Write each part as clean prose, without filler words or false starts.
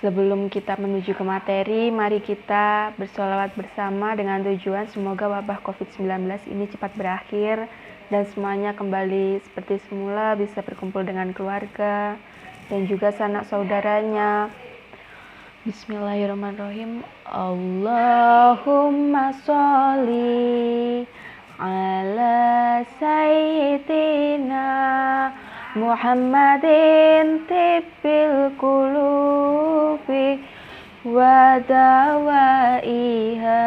Sebelum kita menuju ke materi, mari kita bersolawat bersama dengan tujuan semoga wabah COVID-19 ini cepat berakhir dan semuanya kembali seperti semula, bisa berkumpul dengan keluarga dan juga sanak saudaranya. Bismillahirrahmanirrahim. Allahumma sholli ala sayyidina Muhammadin tibbil qulubi wa dawaiha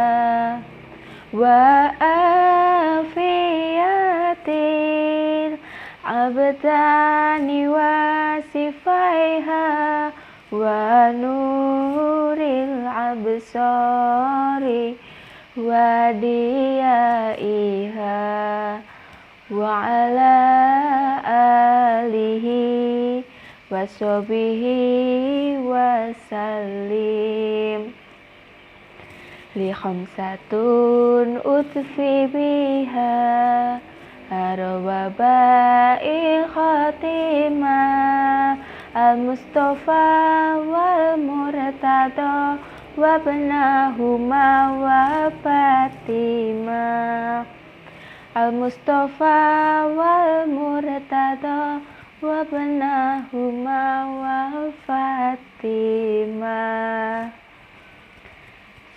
wa afiyatil abdani wa sifaiha wa nuril absari wa diyaiha wa ala alihi wa sahbihi wa sallim li khamsatun utfi biha arwabail khatimah al-Mustafa wal Murtada wa benahuma wa Fatimah al-Mustafa wal Murtada wa benahuma wa Fatimah.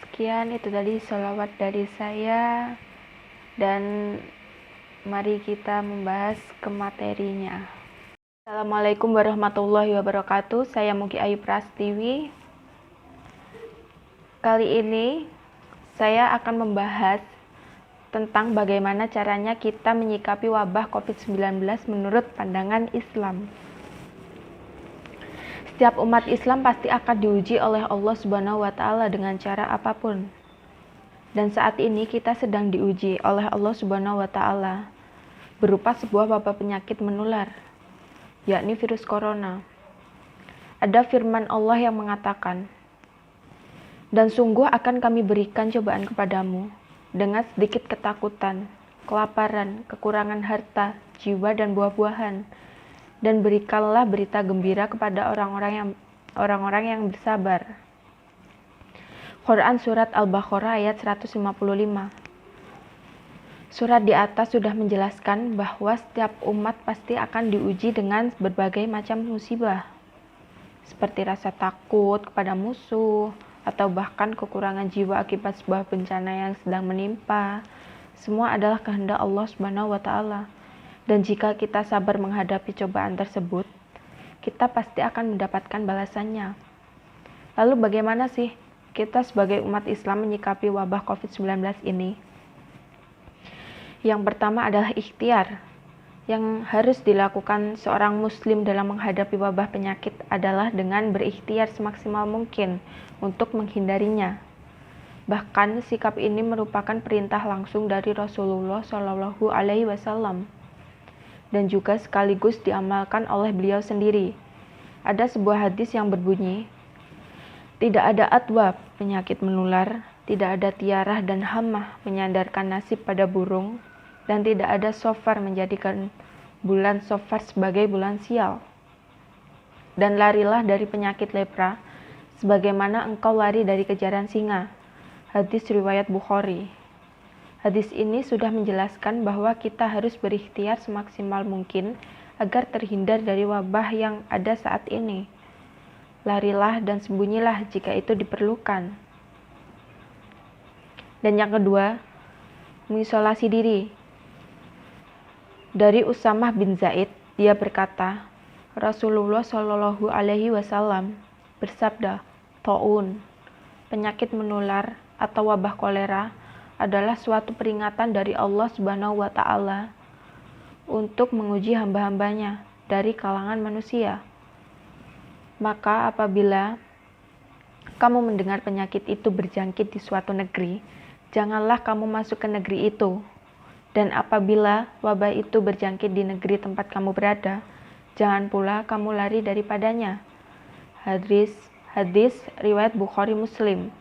Sekian itu tadi sholawat dari saya, dan mari kita membahas ke materinya. Assalamualaikum warahmatullahi wabarakatuh. Saya Mugi Ayu Prastiwi. Kali ini saya akan membahas tentang bagaimana caranya kita menyikapi wabah COVID-19 menurut pandangan Islam. Setiap umat Islam pasti akan diuji oleh Allah Subhanahu wa Ta'ala dengan cara apapun. Dan saat ini kita sedang diuji oleh Allah Subhanahu wa Ta'ala berupa sebuah wabah penyakit menular, yakni virus corona. Ada firman Allah yang mengatakan, "Dan sungguh akan kami berikan cobaan kepadamu dengan sedikit ketakutan, kelaparan, kekurangan harta, jiwa, dan buah-buahan. Dan berikanlah berita gembira kepada orang-orang yang bersabar." Quran Surat Al-Baqarah ayat 155. Surat di atas sudah menjelaskan bahwa setiap umat pasti akan diuji dengan berbagai macam musibah, seperti rasa takut kepada musuh, atau bahkan kekurangan jiwa akibat sebuah bencana yang sedang menimpa. Semua adalah kehendak Allah Subhanahu wa Ta'ala. Dan jika kita sabar menghadapi cobaan tersebut, kita pasti akan mendapatkan balasannya. Lalu bagaimana sih kita sebagai umat Islam menyikapi wabah COVID-19 ini? Yang pertama adalah ikhtiar. Yang harus dilakukan seorang muslim dalam menghadapi wabah penyakit adalah dengan berikhtiar semaksimal mungkin untuk menghindarinya. Bahkan sikap ini merupakan perintah langsung dari Rasulullah Shallallahu Alaihi Wasallam dan juga sekaligus diamalkan oleh beliau sendiri. Ada sebuah hadis yang berbunyi, "Tidak ada adwab, penyakit menular, tidak ada tiarah dan hamah menyandarkan nasib pada burung, dan tidak ada shofar menjadikan bulan Shofar sebagai bulan sial. Dan larilah dari penyakit lepra, sebagaimana engkau lari dari kejaran singa." Hadis riwayat Bukhari. Hadis ini sudah menjelaskan bahwa kita harus berikhtiar semaksimal mungkin agar terhindar dari wabah yang ada saat ini. Larilah dan sembunyilah jika itu diperlukan. Dan yang kedua, mengisolasi diri. Dari Usamah bin Zaid, dia berkata, Rasulullah Shallallahu Alaihi Wasallam bersabda, "Taun, penyakit menular atau wabah kolera, adalah suatu peringatan dari Allah Subhanahu wa Ta'ala untuk menguji hamba-hambanya dari kalangan manusia. Maka apabila kamu mendengar penyakit itu berjangkit di suatu negeri, janganlah kamu masuk ke negeri itu. Dan apabila wabah itu berjangkit di negeri tempat kamu berada, jangan pula kamu lari daripadanya." Hadis riwayat Bukhari Muslim.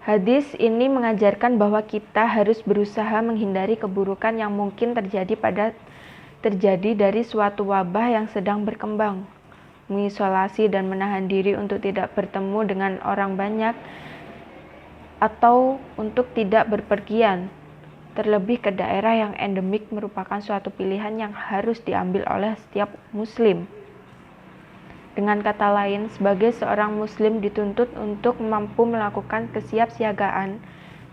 Hadis ini mengajarkan bahwa kita harus berusaha menghindari keburukan yang mungkin terjadi dari suatu wabah yang sedang berkembang, mengisolasi dan menahan diri untuk tidak bertemu dengan orang banyak atau untuk tidak berpergian, terlebih ke daerah yang endemik merupakan suatu pilihan yang harus diambil oleh setiap muslim. Dengan kata lain, sebagai seorang muslim dituntut untuk mampu melakukan kesiapsiagaan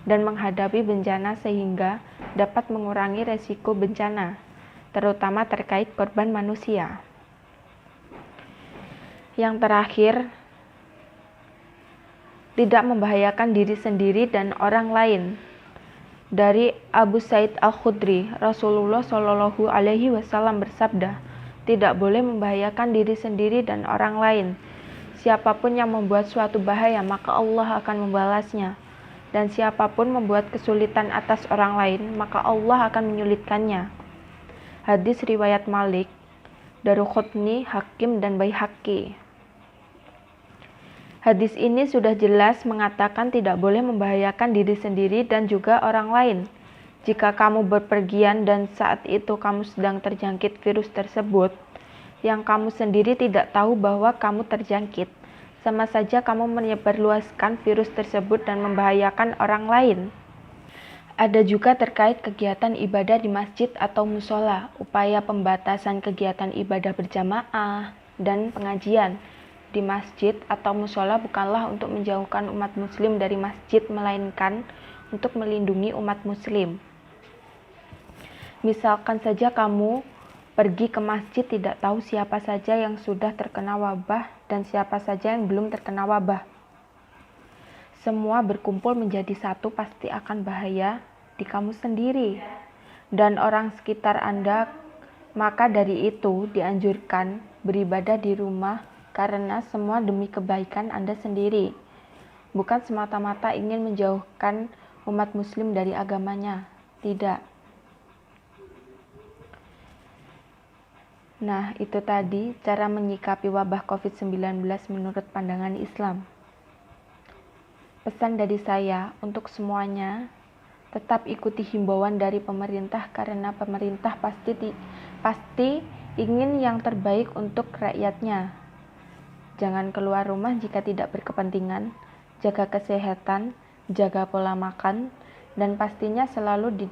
dan menghadapi bencana sehingga dapat mengurangi resiko bencana, terutama terkait korban manusia. Yang terakhir, tidak membahayakan diri sendiri dan orang lain. Dari Abu Sa'id Al-Khudri, Rasulullah Shallallahu Alaihi Wasallam bersabda, tidak boleh membahayakan diri sendiri dan orang lain. Siapapun yang membuat suatu bahaya, maka Allah akan membalasnya. Dan siapapun membuat kesulitan atas orang lain, maka Allah akan menyulitkannya. Hadis riwayat Malik, Daruqutni, Hakim, dan Baihaqi. Hadis ini sudah jelas mengatakan tidak boleh membahayakan diri sendiri dan juga orang lain. Jika kamu berpergian dan saat itu kamu sedang terjangkit virus tersebut, yang kamu sendiri tidak tahu bahwa kamu terjangkit, sama saja kamu menyebarluaskan virus tersebut dan membahayakan orang lain. Ada juga terkait kegiatan ibadah di masjid atau musola, upaya pembatasan kegiatan ibadah berjamaah dan pengajian di masjid atau musola bukanlah untuk menjauhkan umat muslim dari masjid, melainkan untuk melindungi umat muslim. Misalkan saja kamu pergi ke masjid tidak tahu siapa saja yang sudah terkena wabah dan siapa saja yang belum terkena wabah. Semua berkumpul menjadi satu pasti akan bahaya di kamu sendiri dan orang sekitar Anda. Maka dari itu dianjurkan beribadah di rumah karena semua demi kebaikan Anda sendiri, bukan semata-mata ingin menjauhkan umat muslim dari agamanya. Tidak. Nah, itu tadi cara menyikapi wabah COVID-19 menurut pandangan Islam. Pesan dari saya untuk semuanya, tetap ikuti himbauan dari pemerintah karena pemerintah pasti ingin yang terbaik untuk rakyatnya. Jangan keluar rumah jika tidak berkepentingan, jaga kesehatan, jaga pola makan, dan pastinya selalu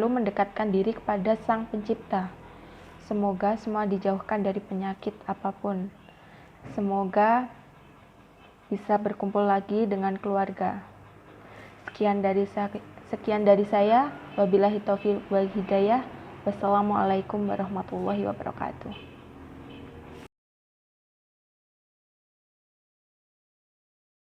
mendekatkan diri kepada Sang Pencipta. Semoga semua dijauhkan dari penyakit apapun. Semoga bisa berkumpul lagi dengan keluarga. Sekian dari saya. Wabillahi taufiq wal hidayah. Wassalamualaikum warahmatullahi wabarakatuh.